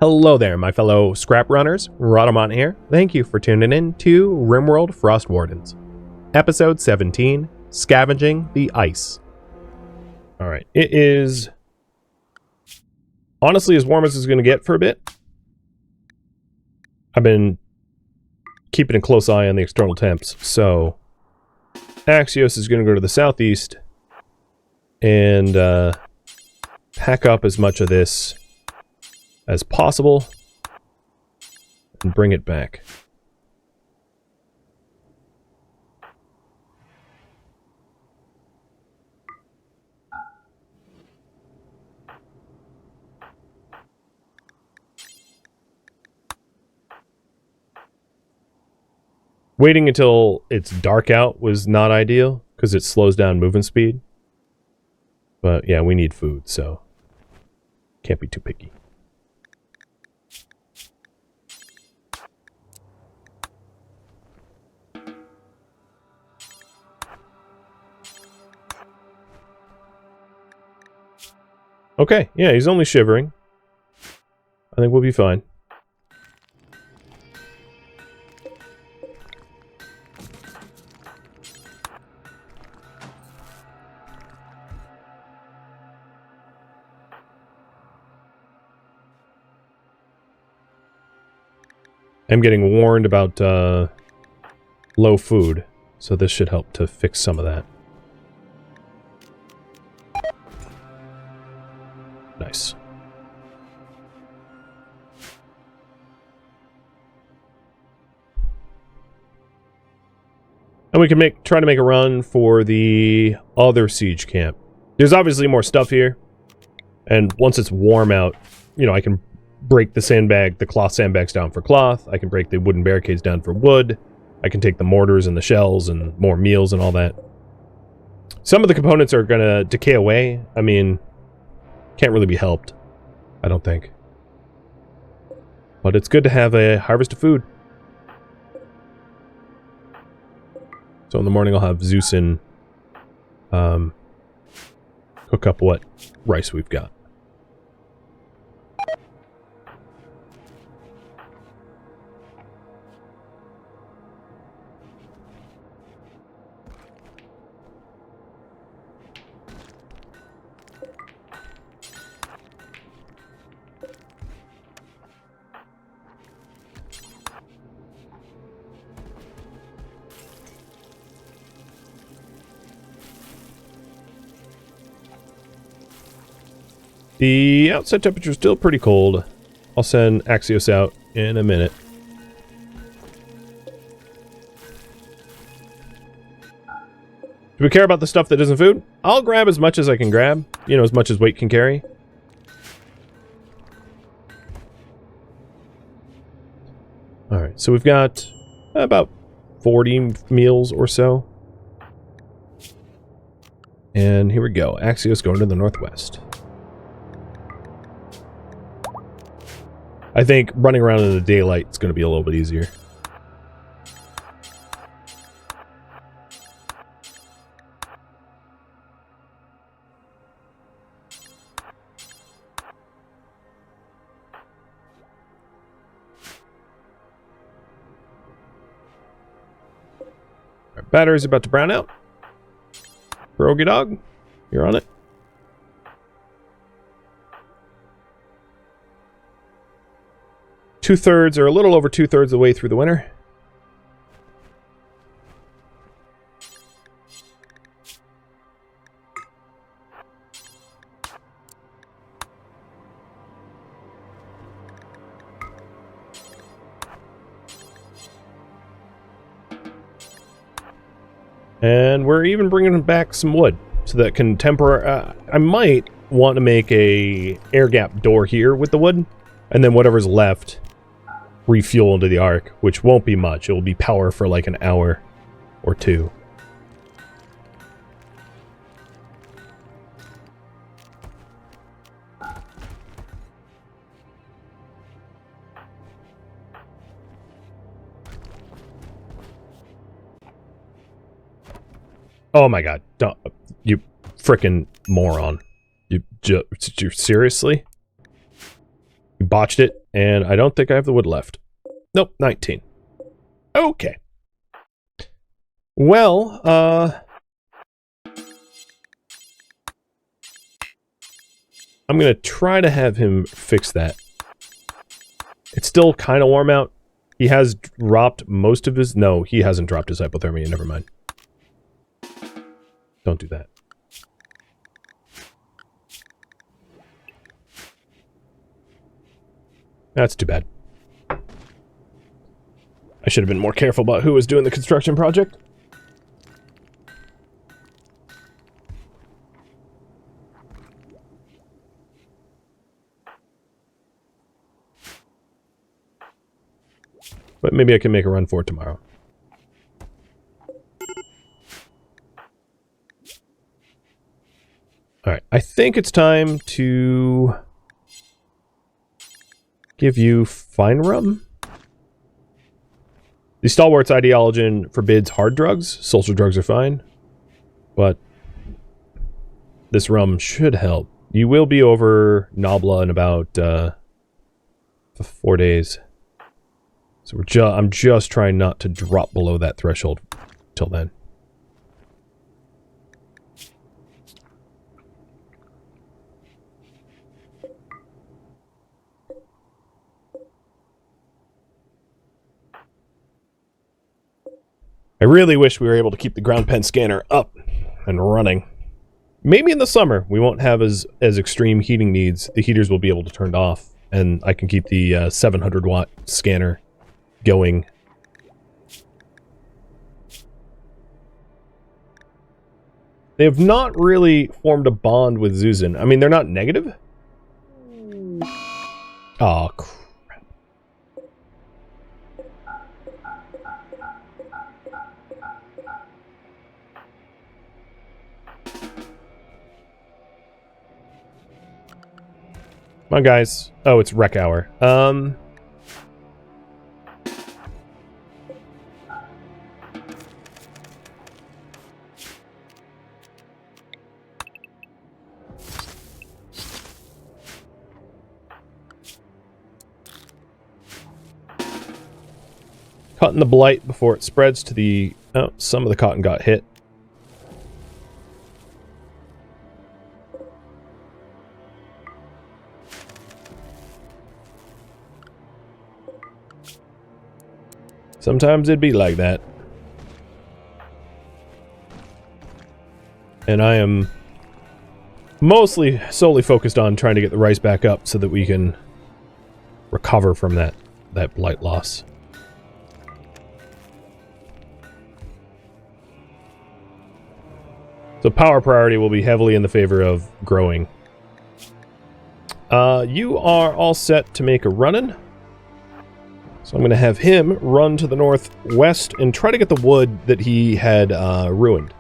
Hello there, my fellow scrap runners. Rhadamant here. Thank you for tuning in to RimWorld Frostwardens. Episode 17, Scavenging the Ice. Alright, it is honestly as warm as it's going to get for a bit. I've been keeping a close eye on the external temps, so Axios is going to go to the southeast and pack up as much of this as possible and bring it back. Waiting until it's dark out was not ideal because it slows down movement speed. But yeah, we need food, so can't be too picky. Okay, yeah, he's only shivering. I think we'll be fine. I'm getting warned about low food, so this should help to fix some of that. Nice. And we can try to make a run for the other siege camp. There's obviously more stuff here, and once it's warm out, you know, I can break the cloth sandbags down for cloth. I can break the wooden barricades down for wood. I can take the mortars and the shells and more meals and all that. Some of the components are gonna decay away. I mean, can't really be helped, I don't think. But it's good to have a harvest of food. So in the morning I'll have Zeus and cook up what rice we've got. The outside temperature is still pretty cold. I'll send Axios out in a minute. Do we care about the stuff that isn't food? I'll grab as much as I can grab. You know, as much as weight can carry. Alright, so we've got about 40 meals or so. And here we go. Axios going to the northwest. I think running around in the daylight is going to be a little bit easier. Our battery's about to brown out. Pierogi dog, you're on it. Two-thirds, or a little over two-thirds of the way through the winter. And we're even bringing back some wood, so that can I might want to make a air gap door here with the wood, and then whatever's left refuel into the arc, which won't be much. It will be power for like an hour or two. Oh my god, don't, you frickin' moron. You seriously? You botched it, and I don't think I have the wood left. Nope, 19. Okay. Well, I'm gonna try to have him fix that. It's still kind of warm out. He has dropped most of his... No, he hasn't dropped his hypothermia. Never mind. Don't do that. That's too bad. I should have been more careful about who was doing the construction project. But maybe I can make a run for it tomorrow. Alright, I think it's time to give you fine rum. The Stalwart's ideology forbids hard drugs. Social drugs are fine. But this rum should help. You will be over Nabla in about 4 days. So I'm just trying not to drop below that threshold till then. I really wish we were able to keep the ground pen scanner up and running. Maybe in the summer we won't have as extreme heating needs. The heaters will be able to turn off, and I can keep the 700 watt scanner going. They have not really formed a bond with Zuzan. I mean, they're not negative. Oh, crap. Come on, guys. Oh, it's rec hour. Cutting the blight before it spreads to the... Oh, some of the cotton got hit. Sometimes it'd be like that. And I am mostly solely focused on trying to get the rice back up so that we can recover from that blight loss. So power priority will be heavily in the favor of growing. You are all set to make a run-in. So I'm going to have him run to the northwest and try to get the wood that he had ruined.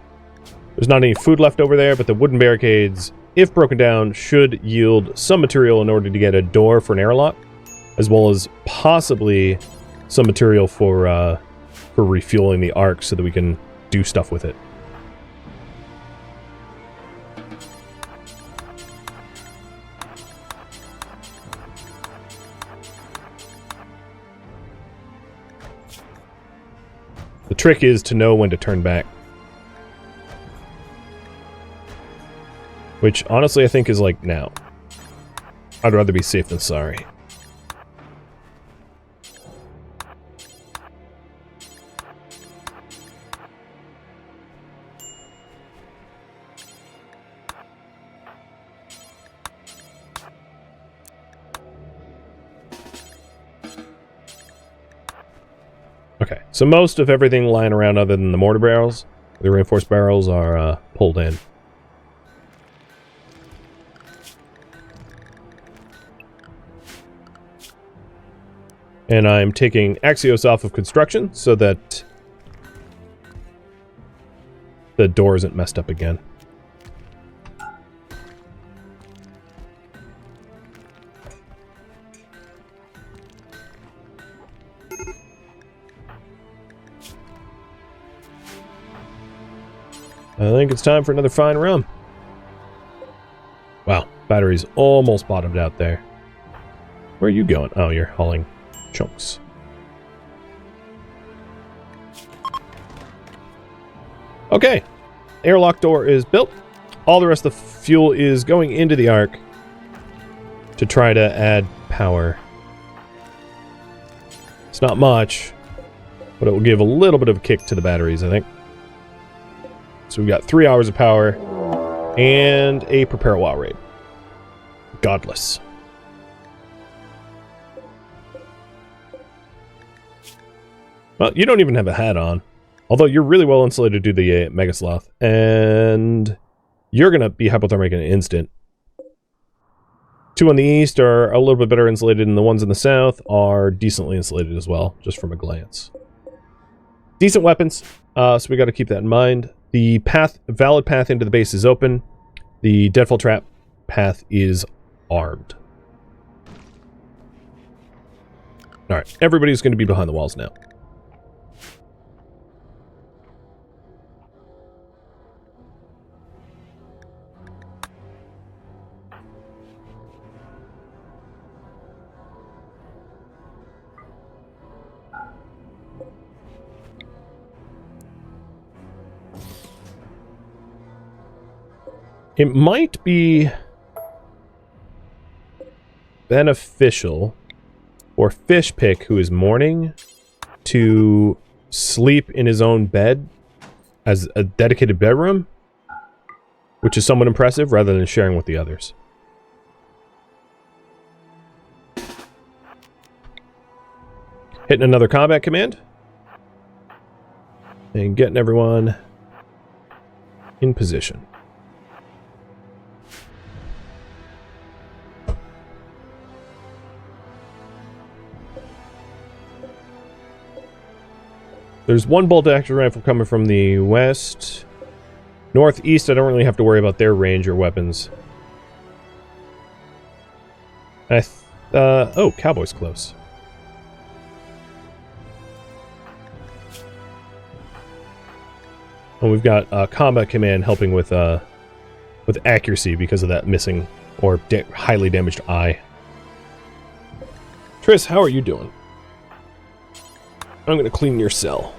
There's not any food left over there, but the wooden barricades, if broken down, should yield some material in order to get a door for an airlock, as well as possibly some material for refueling the ark so that we can do stuff with it. The trick is to know when to turn back. Which, honestly, I think is like now. I'd rather be safe than sorry. Okay, so most of everything lying around other than the mortar barrels, the reinforced barrels are pulled in. And I'm taking Axios off of construction so that the door isn't messed up again. I think it's time for another fine rum. Wow, battery's almost bottomed out there. Where are you going? Oh, you're hauling chunks. Okay. Airlock door is built. All the rest of the fuel is going into the Ark to try to add power. It's not much, but it will give a little bit of a kick to the batteries, I think. So we've got 3 hours of power and a prepare a while raid. Godless. Well, you don't even have a hat on. Although you're really well insulated to the Mega Sloth. And you're going to be hypothermic in an instant. 2 on the east are a little bit better insulated, and the ones in the south are decently insulated as well, just from a glance. Decent weapons, so we got to keep that in mind. The valid path into the base is open. The Deadfall Trap path is armed. Alright, everybody's going to be behind the walls now. It might be beneficial for Fishpick, who is mourning, to sleep in his own bed as a dedicated bedroom, which is somewhat impressive, rather than sharing with the others. Hitting another combat command. And getting everyone in position. There's one bolt-action rifle coming from the west. Northeast, I don't really have to worry about their range or weapons. Oh, Cowboy's close. And we've got Combat Command helping with accuracy because of that missing or highly damaged eye. Triss, how are you doing? I'm going to clean your cell.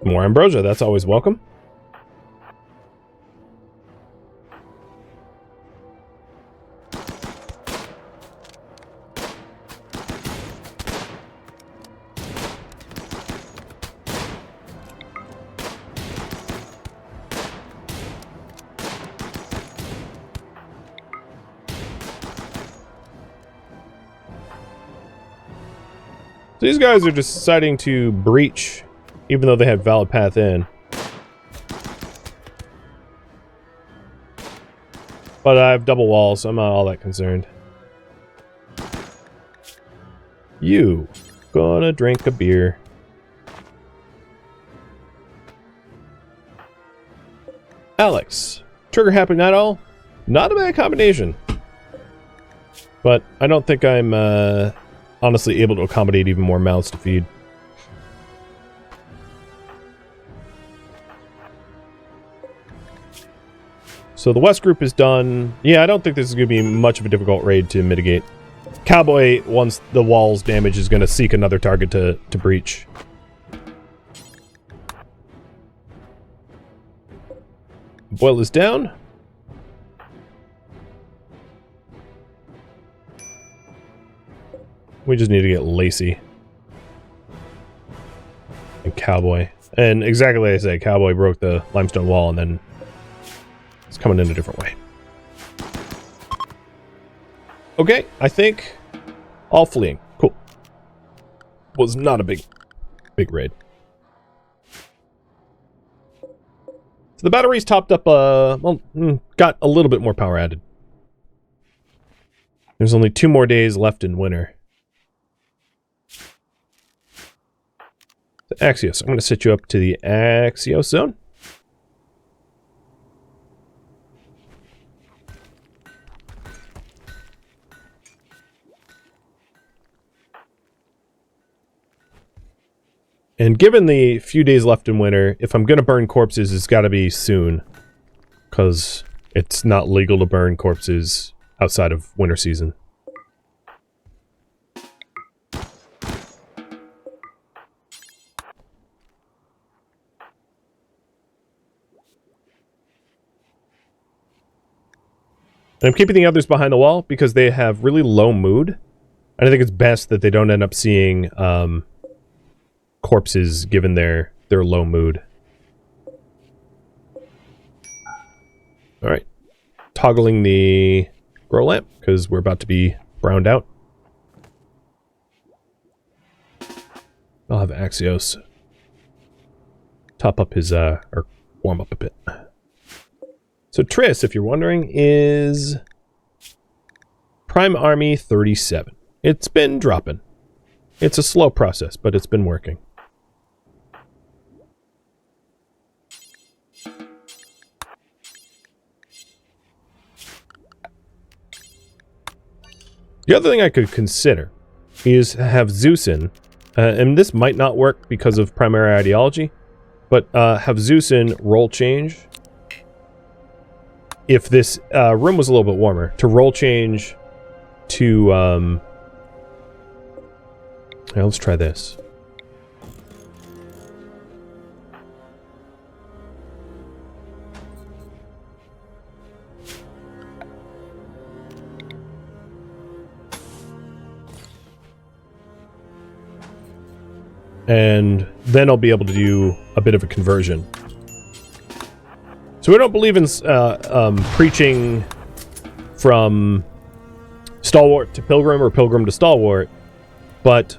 More ambrosia, that's always welcome. These guys are deciding to breach, even though they had valid path in. But I have double walls, so I'm not all that concerned. You gonna drink a beer. Alex, trigger happy night all? Not a bad combination. But I don't think I'm honestly able to accommodate even more mouths to feed. So the west group is done. Yeah, I don't think this is going to be much of a difficult raid to mitigate. Cowboy, once the wall's damage, is going to seek another target to breach. Boil is down. We just need to get Lacey. And Cowboy. And exactly like I said, Cowboy broke the limestone wall and then it's coming in a different way. Okay, I think all fleeing. Cool. Was not a big raid. So the batteries topped up, got a little bit more power added. There's only 2 more days left in winter. The Axios. I'm going to set you up to the Axios zone. And given the few days left in winter, if I'm going to burn corpses, it's got to be soon. because it's not legal to burn corpses outside of winter season. And I'm keeping the others behind the wall because they have really low mood. And I think it's best that they don't end up seeing corpses given their low mood. Alright. Toggling the grow lamp because we're about to be browned out. I'll have Axios top up his, or warm up a bit. So Triss, if you're wondering, is Prime Army 37. It's been dropping. It's a slow process, but it's been working. The other thing I could consider is have Zeusin, and this might not work because of primary ideology, but have Zeusin roll change. If this room was a little bit warmer, to roll change to, let's try this. And then I'll be able to do a bit of a conversion. So we don't believe in preaching from Stalwart to Pilgrim or Pilgrim to Stalwart, but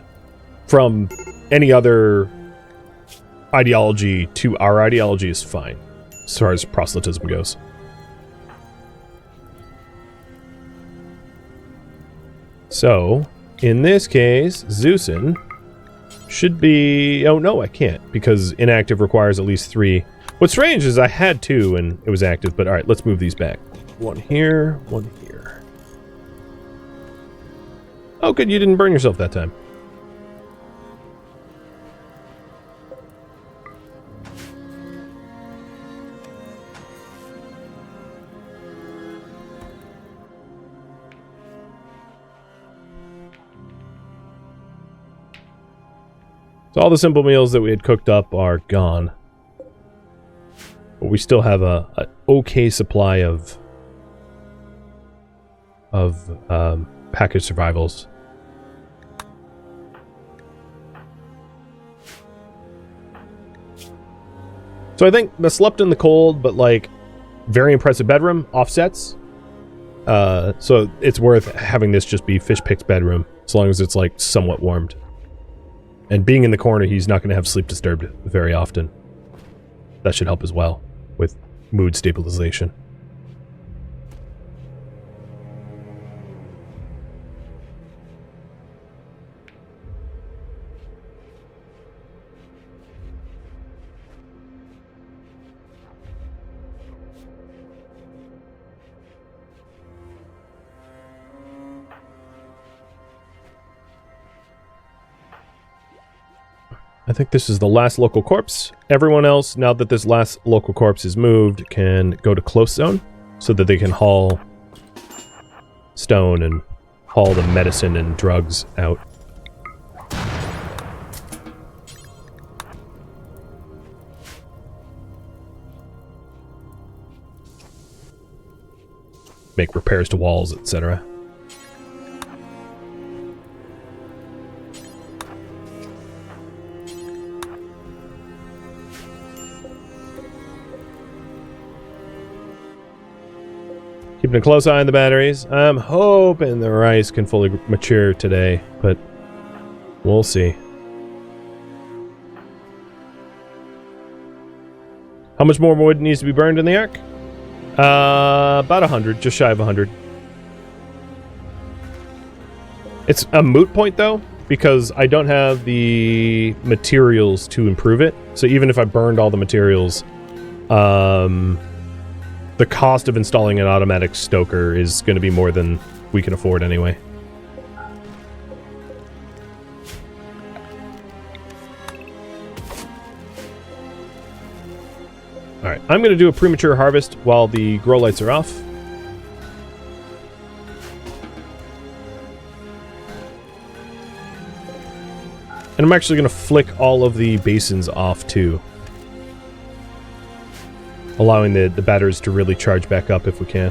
from any other ideology to our ideology is fine, as far as proselytism goes. So, in this case, Zeusin should be... Oh, no, I can't, because inactive requires at least 3. What's strange is I had 2 and it was active, but alright, let's move these back. 1 here, 1 here. Oh, good, you didn't burn yourself that time. So all the simple meals that we had cooked up are gone. But we still have a okay supply of packaged survivals. So I think the slept in the cold, but like very impressive bedroom offsets. So it's worth having this just be Fishpick's bedroom, as long as it's like somewhat warmed. And being in the corner, he's not going to have sleep disturbed very often. That should help as well with mood stabilization. I think this is the last local corpse. Everyone else, now that this last local corpse is moved, can go to close zone so that they can haul stone and haul the medicine and drugs out. Make repairs to walls, etc. Keeping a close eye on the batteries. I'm hoping the rice can fully mature today, but we'll see. How much more wood needs to be burned in the ark? About 100, just shy of 100. It's a moot point though, because I don't have the materials to improve it. So even if I burned all the materials, the cost of installing an automatic stoker is going to be more than we can afford anyway. Alright. I'm going to do a premature harvest while the grow lights are off. And I'm actually going to flick all of the basins off too, allowing the batteries to really charge back up if we can.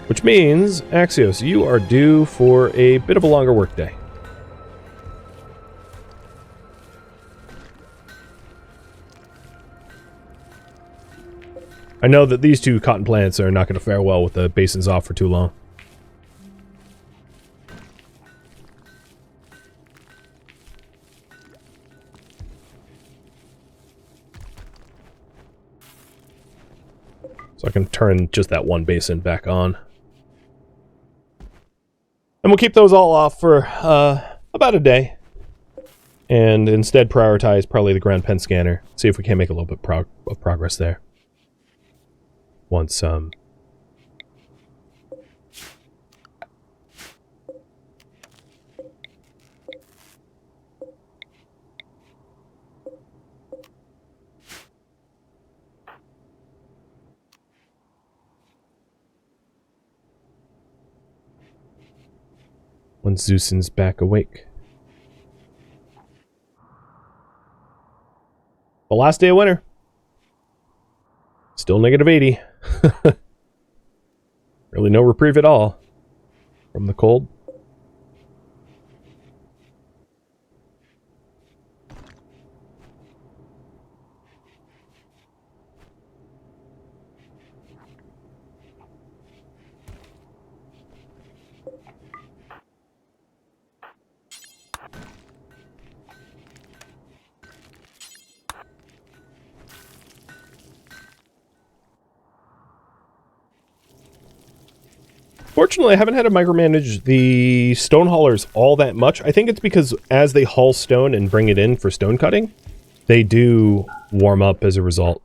Which means, Axios, you are due for a bit of a longer workday. I know that these two cotton plants are not going to fare well with the basins off for too long. So I can turn just that one basin back on. And we'll keep those all off for about a day. And instead prioritize probably the ground pen scanner. See if we can make a little bit of progress there. Once, once Zeusin's back awake. The last day of winter. Still negative 80. Really no reprieve at all from the cold. Fortunately, I haven't had to micromanage the stone haulers all that much. I think it's because as they haul stone and bring it in for stone cutting, they do warm up as a result.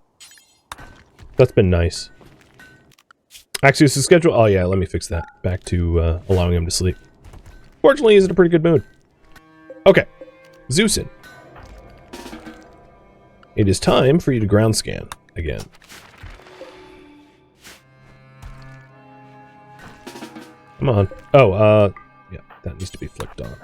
That's been nice. Axios' schedule... Oh yeah, let me fix that. Back to allowing him to sleep. Fortunately, he's in a pretty good mood. Okay. Zeusin. It is time for you to ground scan again. Come on. Oh, yeah, that needs to be flicked on.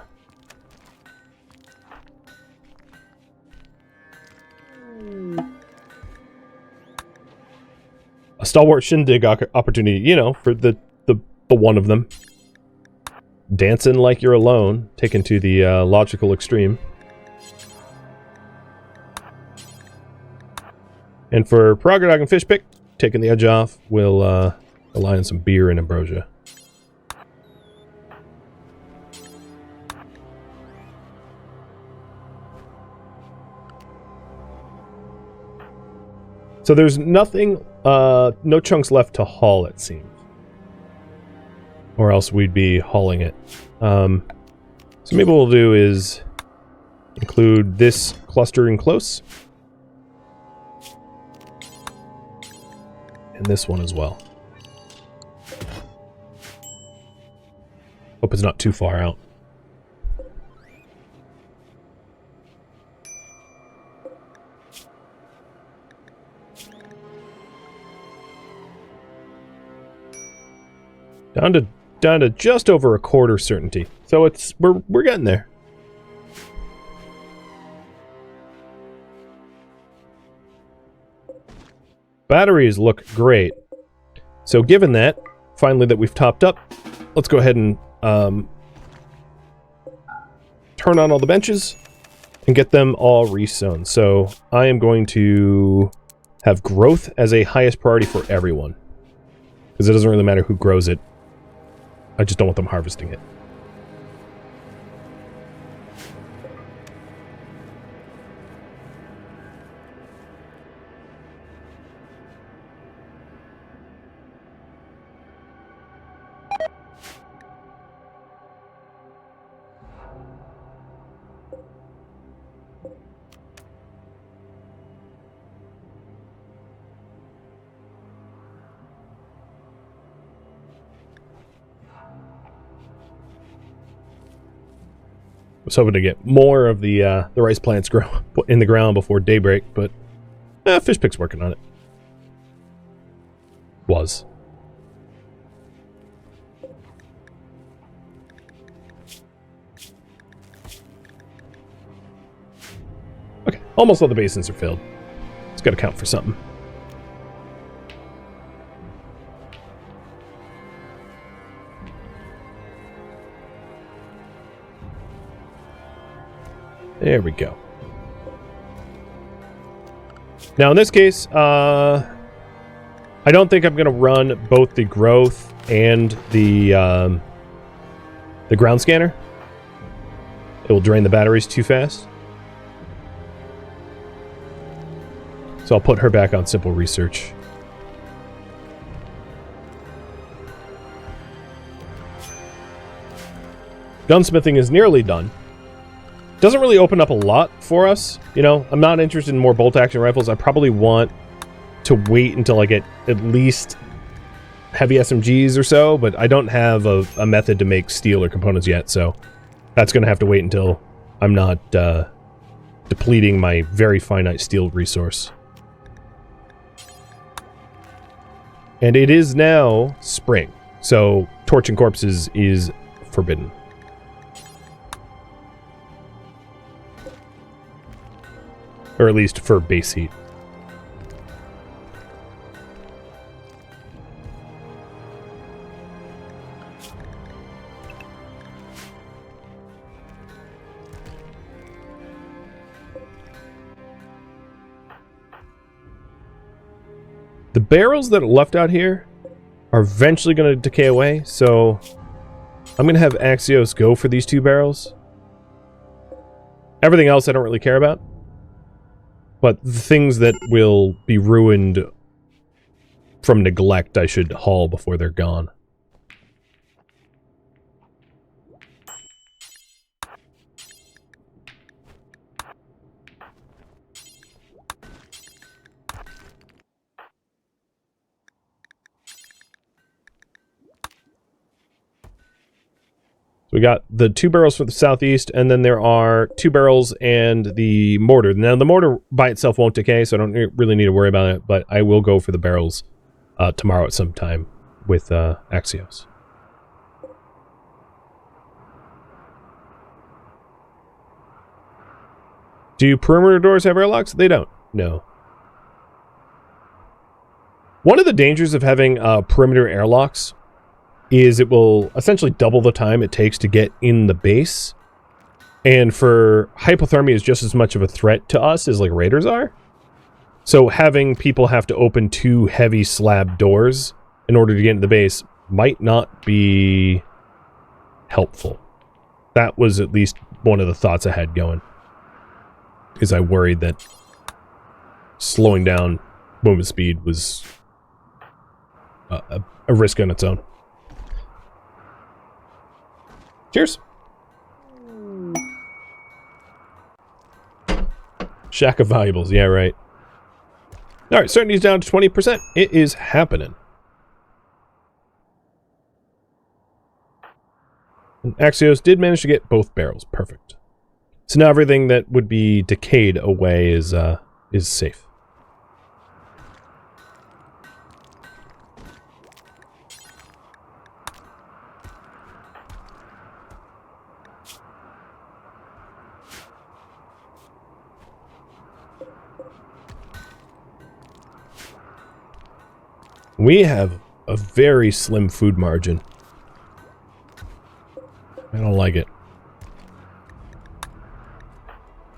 A stalwart shindig opportunity, you know, for the one of them. Dancing like you're alone, taken to the logical extreme. And for Progdog and Fishpick, taking the edge off, we'll rely on some beer and ambrosia. So there's nothing, no chunks left to haul, it seems. Or else we'd be hauling it. So maybe what we'll do is include this clustering close. And this one as well. Hope it's not too far out. Down to just over a quarter certainty. So it's we're getting there. Batteries look great. So given that, finally that we've topped up, let's go ahead and turn on all the benches and get them all resown. So I am going to have growth as a highest priority for everyone. Because it doesn't really matter who grows it. I just don't want them harvesting it. Was hoping to get more of the rice plants grow in the ground before daybreak, but Fishpick's working on it. was. Okay, almost all the basins are filled. It's got to count for something. There we go. Now in this case, I don't think I'm going to run both the growth and the ground scanner. It will drain the batteries too fast. So I'll put her back on simple research. Gunsmithing is nearly done. Doesn't really open up a lot for us. You know, I'm not interested in more bolt-action rifles. I probably want to wait until I get at least heavy SMGs or so, but I don't have a method to make steel or components yet, so that's going to have to wait until I'm not depleting my very finite steel resource. And it is now spring, so torching corpses is forbidden. Or at least for base heat. The barrels that are left out here are eventually going to decay away, so I'm going to have Axios go for these 2 barrels. Everything else I don't really care about. But the things that will be ruined from neglect, I should haul before they're gone. We got the 2 barrels for the southeast, and then there are 2 barrels and the mortar. Now, the mortar by itself won't decay, so I don't really need to worry about it, but I will go for the barrels tomorrow at some time with Axios. Do perimeter doors have airlocks? They don't. No. One of the dangers of having perimeter airlocks is it will essentially double the time it takes to get in the base. And for hypothermia is just as much of a threat to us as like raiders are. So having people have to open 2 heavy slab doors in order to get into the base might not be helpful. That was at least one of the thoughts I had going. Is I worried that slowing down movement speed was a risk on its own. Cheers. Shack of valuables. Yeah, right. All right, certainty's down to 20%. It is happening. And Axios did manage to get both barrels. Perfect. So now everything that would be decayed away is safe. We have a very slim food margin. I don't like it.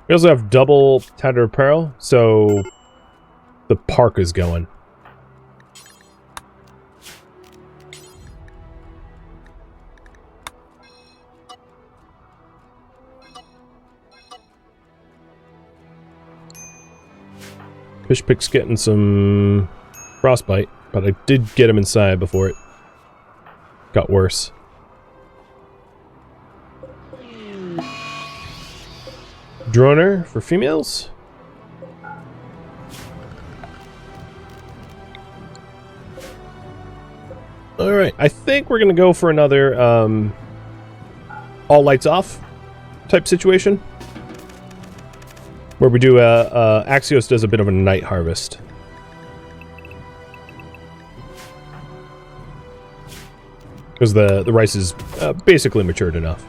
We also have double tattered apparel, so the park is going. Fishpick's getting some frostbite. But I did get him inside before it got worse. Droner for females. Alright, I think we're going to go for another all lights off type situation. Where we do Axios does a bit of a night harvest. because the rice is basically matured enough.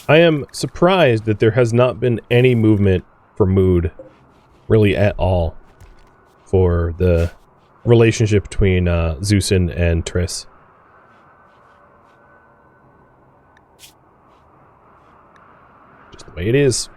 I am surprised that there has not been any movement for mood, really at all, for the relationship between Zeusin and Triss. Just the way it is.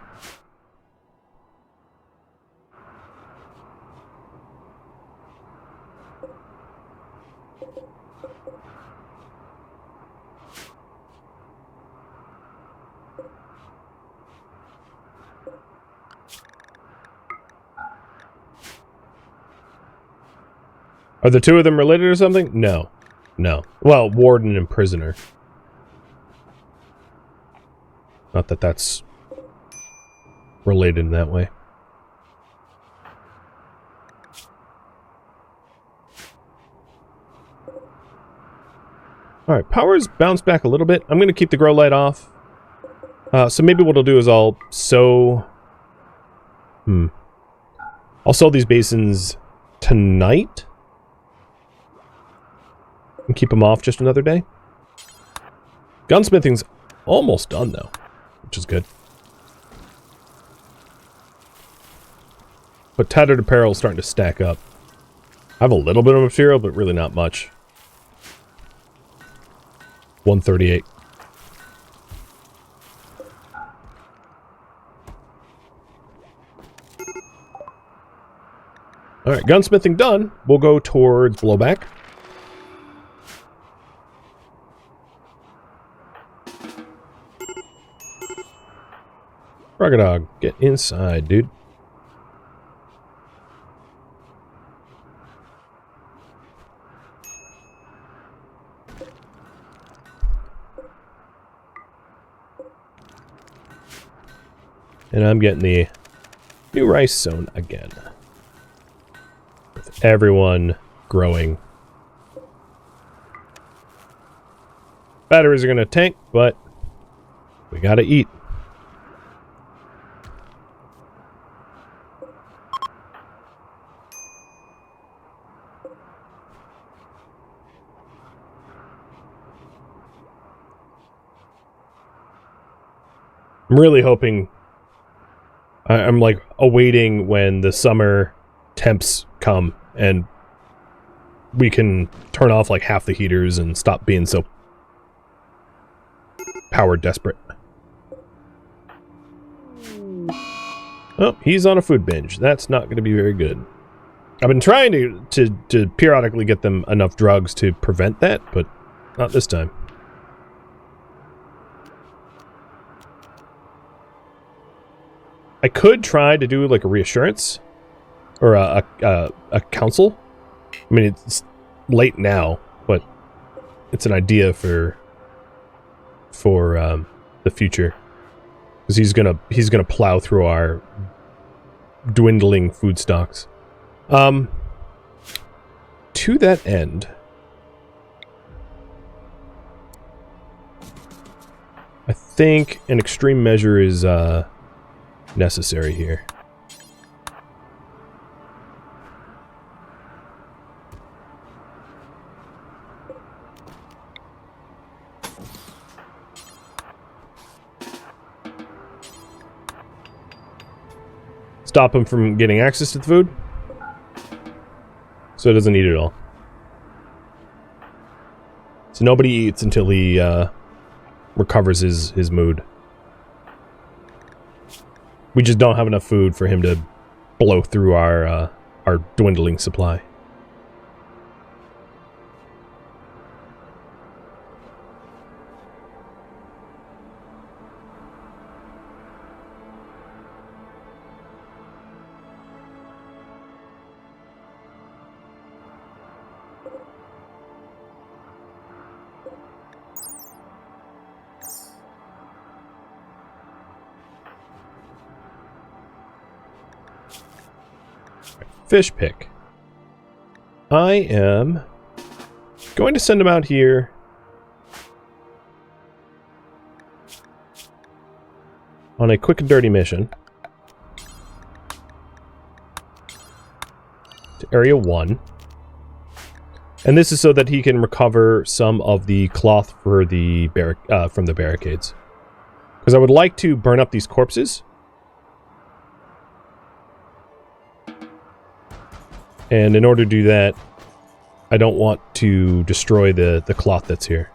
Are the two of them related or something? No. No. Well, warden and prisoner. Not that that's related in that way. Alright, power's bounced back a little bit. I'm going to keep the grow light off. So maybe what I'll do is I'll sow... I'll sow these basins tonight? And keep them off just another day. Gunsmithing's almost done, though, which is good. But tattered apparel is starting to stack up. I have a little bit of material, but really not much. 138. Alright, gunsmithing done. We'll go towards blowback. Rhadamant, get inside, dude. And I'm getting the new rice sown again. With everyone growing. Batteries are going to tank, but we got to eat. I'm really hoping... I'm like awaiting when the summer temps come and we can turn off like half the heaters and stop being so power desperate. Oh, he's on a food binge. That's not going to be very good. I've been trying to periodically get them enough drugs to prevent that, but not this time. I could try to do like a reassurance or a council. I mean, it's late now, but it's an idea for the future, because he's gonna plow through our dwindling food stocks. To that end, I think an extreme measure is necessary here. Stop him from getting access to the food, so he doesn't eat it all. So nobody eats until he recovers his mood. We just don't have enough food for him to blow through our dwindling supply. Fish pick. I am going to send him out here on a quick and dirty mission to Area 1. And this is so that he can recover some of the cloth for the from the barricades. Because I would like to burn up these corpses. And in order to do that, I don't want to destroy the cloth that's here.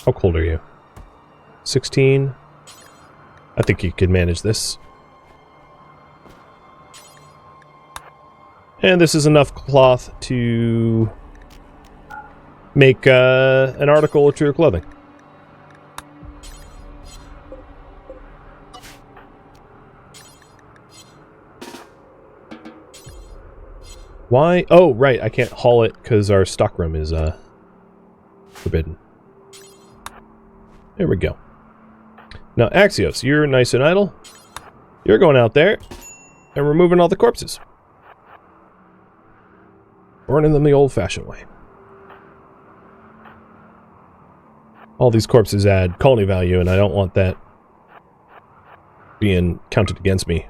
How cold are you? 16? I think you could manage this. And this is enough cloth to make an article or two of clothing. Why? Oh, right. I can't haul it because our stockroom is forbidden. There we go. Now, Axios, you're nice and idle. You're going out there and removing all the corpses. Burning them the old-fashioned way. All these corpses add colony value, and I don't want that being counted against me.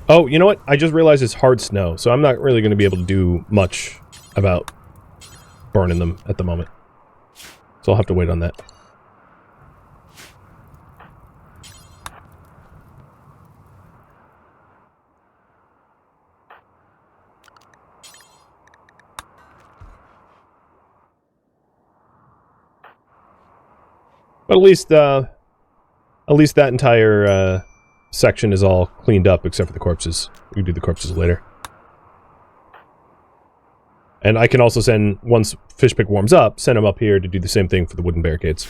Oh, you know what? I just realized it's hard snow, so I'm not really going to be able to do much about burning them at the moment. So I'll have to wait on that. But at least that entire section is all cleaned up except for the corpses. We can do the corpses later. And I can also send, once Fishpick warms up, send him up here to do the same thing for the wooden barricades.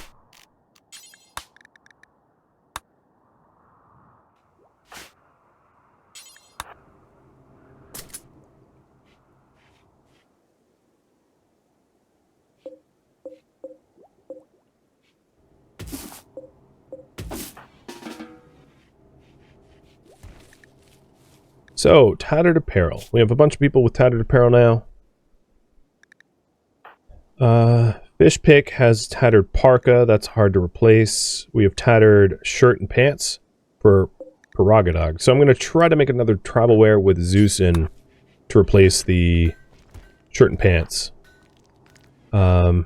So, tattered apparel. We have a bunch of people with tattered apparel now. Fishpick has tattered parka. That's hard to replace. We have tattered shirt and pants for Rogadog. So I'm going to try to make another travel wear with Zeus in to replace the shirt and pants. John,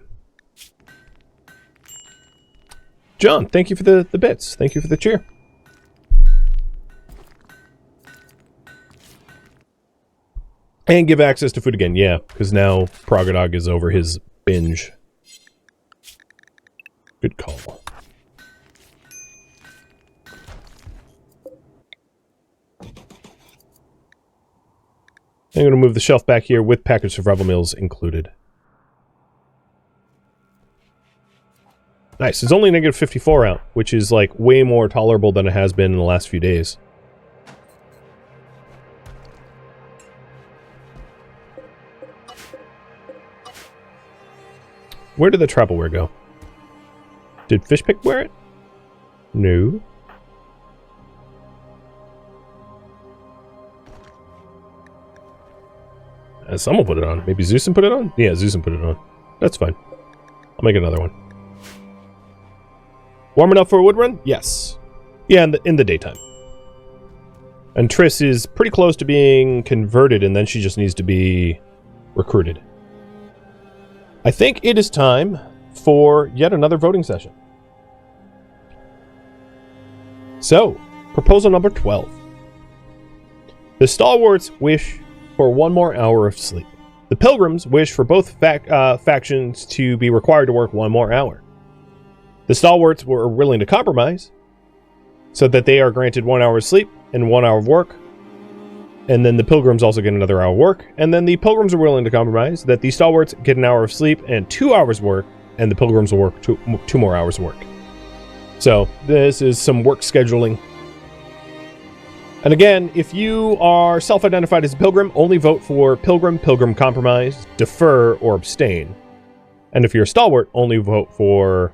thank you for the bits. Thank you for the cheer. And give access to food again, yeah, because now Progadog is over his binge. Good call. I'm going to move the shelf back here with packaged survival meals included. Nice, it's only negative 54 out, which is like way more tolerable than it has been in the last few days. Where did the travelware go? Did Fishpick wear it? No. Someone put it on. Maybe Zeusin put it on? Yeah, Zeusin put it on. That's fine. I'll make another one. Warm enough for a wood run? Yes. Yeah, in the daytime. And Triss is pretty close to being converted, and then she just needs to be recruited. I think it is time for yet another voting session. So, proposal number 12. The stalwarts wish for 1 more hour of sleep. The pilgrims wish for both factions to be required to work 1 more hour. The stalwarts were willing to compromise so that they are granted 1 hour of sleep and 1 hour of work. And then the pilgrims also get another hour of work. And then the pilgrims are willing to compromise that the stalwarts get an hour of sleep and 2 hours work, and the pilgrims will work two more hours of work. So this is some work scheduling. And again, if you are self-identified as a pilgrim, only vote for pilgrim, pilgrim compromise, defer, or abstain. And if you're a stalwart, only vote for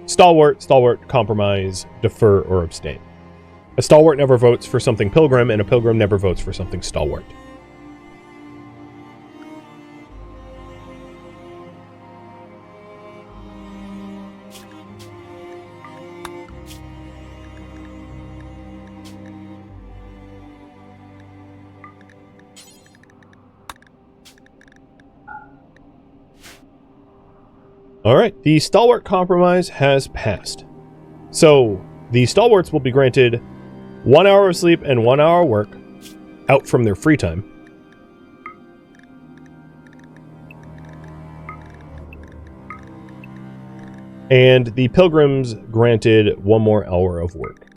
stalwart, stalwart compromise, defer, or abstain. A stalwart never votes for something pilgrim, and a pilgrim never votes for something stalwart. Alright, the Stalwart Compromise has passed. So, the Stalwarts will be granted 1 hour of sleep and 1 hour of work out from their free time. And the Pilgrims granted 1 more hour of work.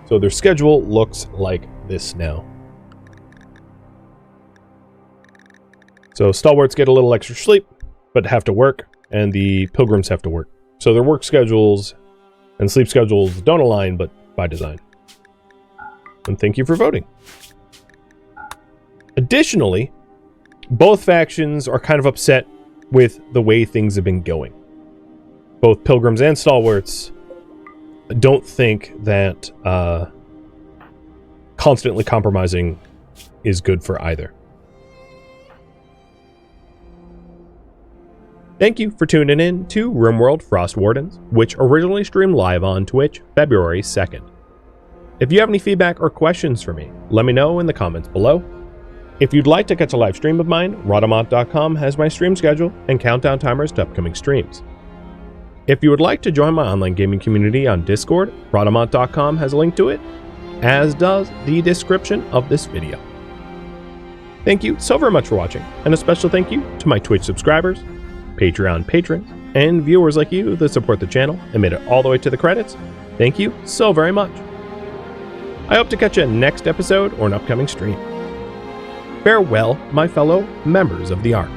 So their schedule looks like this now. So Stalwarts get a little extra sleep, but have to work, and the Pilgrims have to work. So their work schedules and sleep schedules don't align, but by design. And thank you for voting. Additionally, both factions are kind of upset with the way things have been going. Both Pilgrims and Stalwarts don't think that constantly compromising is good for either. Thank you for tuning in to RimWorld Frostwardens, which originally streamed live on Twitch February 2nd. If you have any feedback or questions for me, let me know in the comments below. If you'd like to catch a live stream of mine, Rhadamant.com has my stream schedule and countdown timers to upcoming streams. If you would like to join my online gaming community on Discord, Rhadamant.com has a link to it, as does the description of this video. Thank you so very much for watching, and a special thank you to my Twitch subscribers, Patreon patrons, and viewers like you that support the channel and made it all the way to the credits. Thank you so very much. I hope to catch you next episode or an upcoming stream. Farewell, my fellow members of the Ark.